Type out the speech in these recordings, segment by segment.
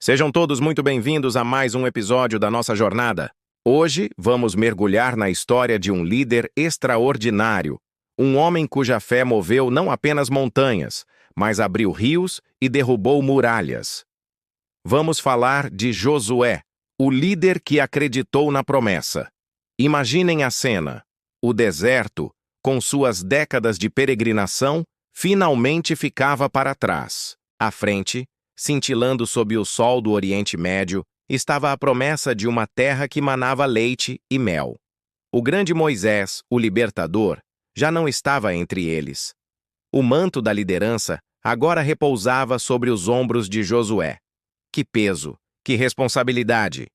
Sejam todos muito bem-vindos a mais um episódio da nossa jornada. Hoje vamos mergulhar na história de um líder extraordinário, um homem cuja fé moveu não apenas montanhas, mas abriu rios e derrubou muralhas. Vamos falar de Josué, o líder que acreditou na promessa. Imaginem a cena: o deserto, com suas décadas de peregrinação, finalmente ficava para trás. À frente, cintilando sob o sol do Oriente Médio, estava a promessa de uma terra que manava leite e mel. O grande Moisés, o libertador, já não estava entre eles. O manto da liderança agora repousava sobre os ombros de Josué. Que peso, que responsabilidade!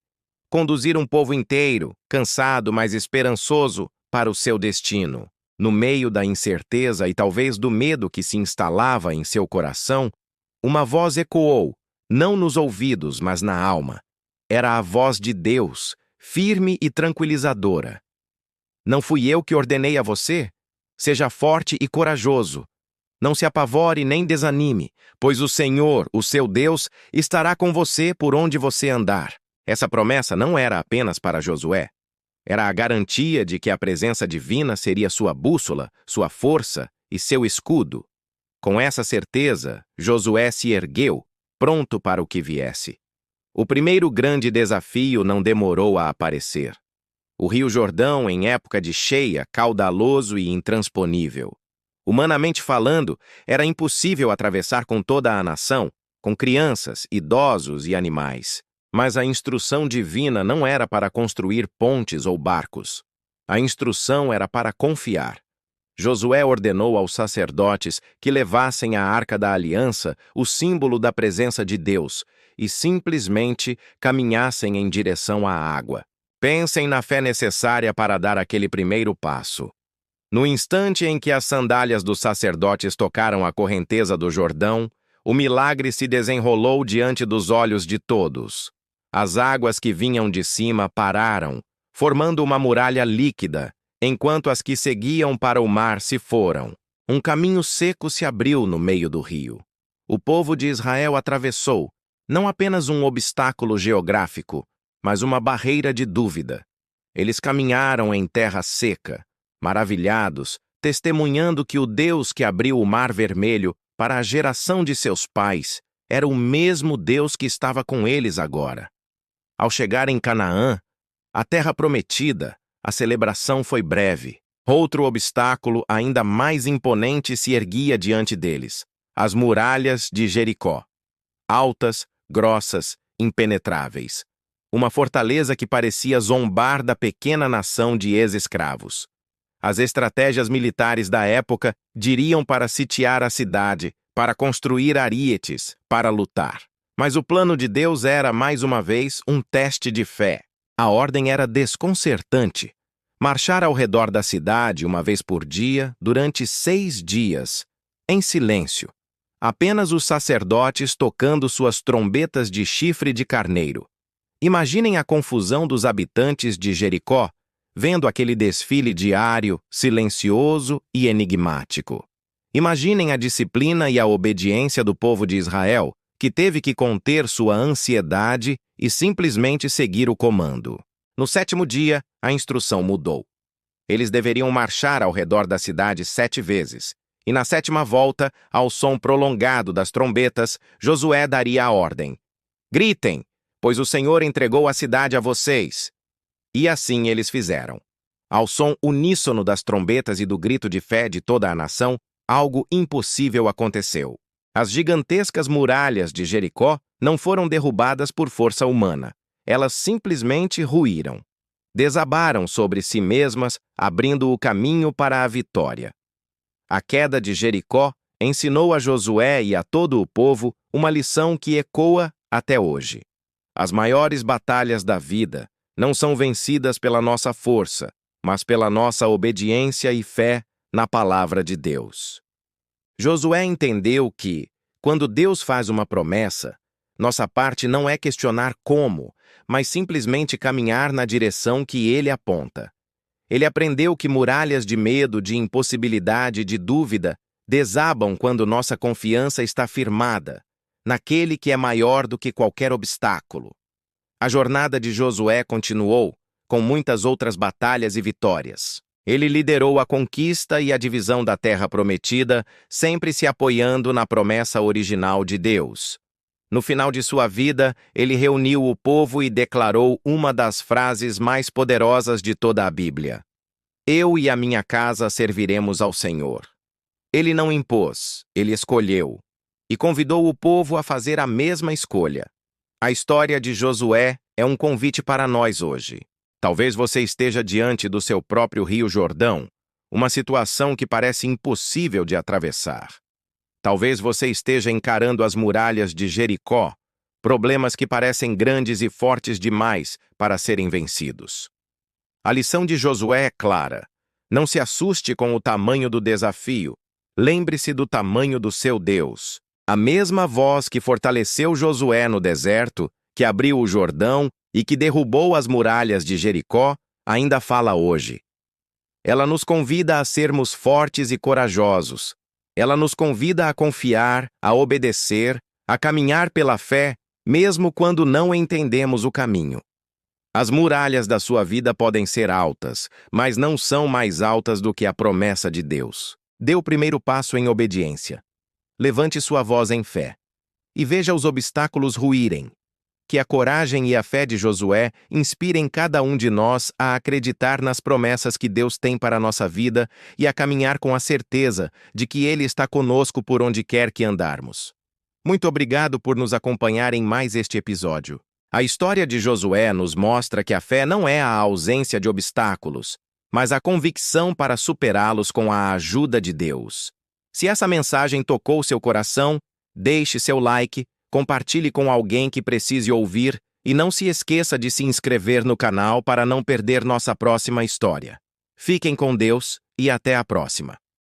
Conduzir um povo inteiro, cansado, mas esperançoso, para o seu destino. No meio da incerteza e talvez do medo que se instalava em seu coração, uma voz ecoou, não nos ouvidos, mas na alma. Era a voz de Deus, firme e tranquilizadora. Não fui eu que ordenei a você? Seja forte e corajoso. Não se apavore nem desanime, pois o Senhor, o seu Deus, estará com você por onde você andar. Essa promessa não era apenas para Josué. Era a garantia de que a presença divina seria sua bússola, sua força e seu escudo. Com essa certeza, Josué se ergueu, pronto para o que viesse. O primeiro grande desafio não demorou a aparecer. O Rio Jordão, em época de cheia, caudaloso e intransponível. Humanamente falando, era impossível atravessar com toda a nação, com crianças, idosos e animais. Mas a instrução divina não era para construir pontes ou barcos. A instrução era para confiar. Josué ordenou aos sacerdotes que levassem a Arca da Aliança, o símbolo da presença de Deus, e simplesmente caminhassem em direção à água. Pensem na fé necessária para dar aquele primeiro passo. No instante em que as sandálias dos sacerdotes tocaram a correnteza do Jordão, o milagre se desenrolou diante dos olhos de todos. As águas que vinham de cima pararam, formando uma muralha líquida, enquanto as que seguiam para o mar se foram. Um caminho seco se abriu no meio do rio. O povo de Israel atravessou, não apenas um obstáculo geográfico, mas uma barreira de dúvida. Eles caminharam em terra seca, maravilhados, testemunhando que o Deus que abriu o Mar Vermelho para a geração de seus pais era o mesmo Deus que estava com eles agora. Ao chegar em Canaã, a terra prometida, a celebração foi breve. Outro obstáculo ainda mais imponente se erguia diante deles: as muralhas de Jericó. Altas, grossas, impenetráveis. Uma fortaleza que parecia zombar da pequena nação de ex-escravos. As estratégias militares da época diriam para sitiar a cidade, para construir arietes, para lutar. Mas o plano de Deus era, mais uma vez, um teste de fé. A ordem era desconcertante. Marchar ao redor da cidade uma vez por dia, durante 6 dias, em silêncio. Apenas os sacerdotes tocando suas trombetas de chifre de carneiro. Imaginem a confusão dos habitantes de Jericó, vendo aquele desfile diário, silencioso e enigmático. Imaginem a disciplina e a obediência do povo de Israel, que teve que conter sua ansiedade e simplesmente seguir o comando. No 7º dia, a instrução mudou. Eles deveriam marchar ao redor da cidade 7 vezes, e na 7ª volta, ao som prolongado das trombetas, Josué daria a ordem: gritem, pois o Senhor entregou a cidade a vocês. E assim eles fizeram. Ao som uníssono das trombetas e do grito de fé de toda a nação, algo impossível aconteceu. As gigantescas muralhas de Jericó não foram derrubadas por força humana. Elas simplesmente ruíram. Desabaram sobre si mesmas, abrindo o caminho para a vitória. A queda de Jericó ensinou a Josué e a todo o povo uma lição que ecoa até hoje. As maiores batalhas da vida não são vencidas pela nossa força, mas pela nossa obediência e fé na palavra de Deus. Josué entendeu que, quando Deus faz uma promessa, nossa parte não é questionar como, mas simplesmente caminhar na direção que ele aponta. Ele aprendeu que muralhas de medo, de impossibilidade, de dúvida desabam quando nossa confiança está firmada naquele que é maior do que qualquer obstáculo. A jornada de Josué continuou, com muitas outras batalhas e vitórias. Ele liderou a conquista e a divisão da terra prometida, sempre se apoiando na promessa original de Deus. No final de sua vida, ele reuniu o povo e declarou uma das frases mais poderosas de toda a Bíblia: "Eu e a minha casa serviremos ao Senhor." Ele não impôs, ele escolheu, e convidou o povo a fazer a mesma escolha. A história de Josué é um convite para nós hoje. Talvez você esteja diante do seu próprio Rio Jordão, uma situação que parece impossível de atravessar. Talvez você esteja encarando as muralhas de Jericó, problemas que parecem grandes e fortes demais para serem vencidos. A lição de Josué é clara. Não se assuste com o tamanho do desafio. Lembre-se do tamanho do seu Deus. A mesma voz que fortaleceu Josué no deserto, que abriu o Jordão e que derrubou as muralhas de Jericó, ainda fala hoje. Ela nos convida a sermos fortes e corajosos. Ela nos convida a confiar, a obedecer, a caminhar pela fé, mesmo quando não entendemos o caminho. As muralhas da sua vida podem ser altas, mas não são mais altas do que a promessa de Deus. Dê o primeiro passo em obediência. Levante sua voz em fé. E veja os obstáculos ruírem. Que a coragem e a fé de Josué inspirem cada um de nós a acreditar nas promessas que Deus tem para a nossa vida e a caminhar com a certeza de que Ele está conosco por onde quer que andarmos. Muito obrigado por nos acompanhar em mais este episódio. A história de Josué nos mostra que a fé não é a ausência de obstáculos, mas a convicção para superá-los com a ajuda de Deus. Se essa mensagem tocou seu coração, deixe seu like, compartilhe com alguém que precise ouvir e não se esqueça de se inscrever no canal para não perder nossa próxima história. Fiquem com Deus e até a próxima.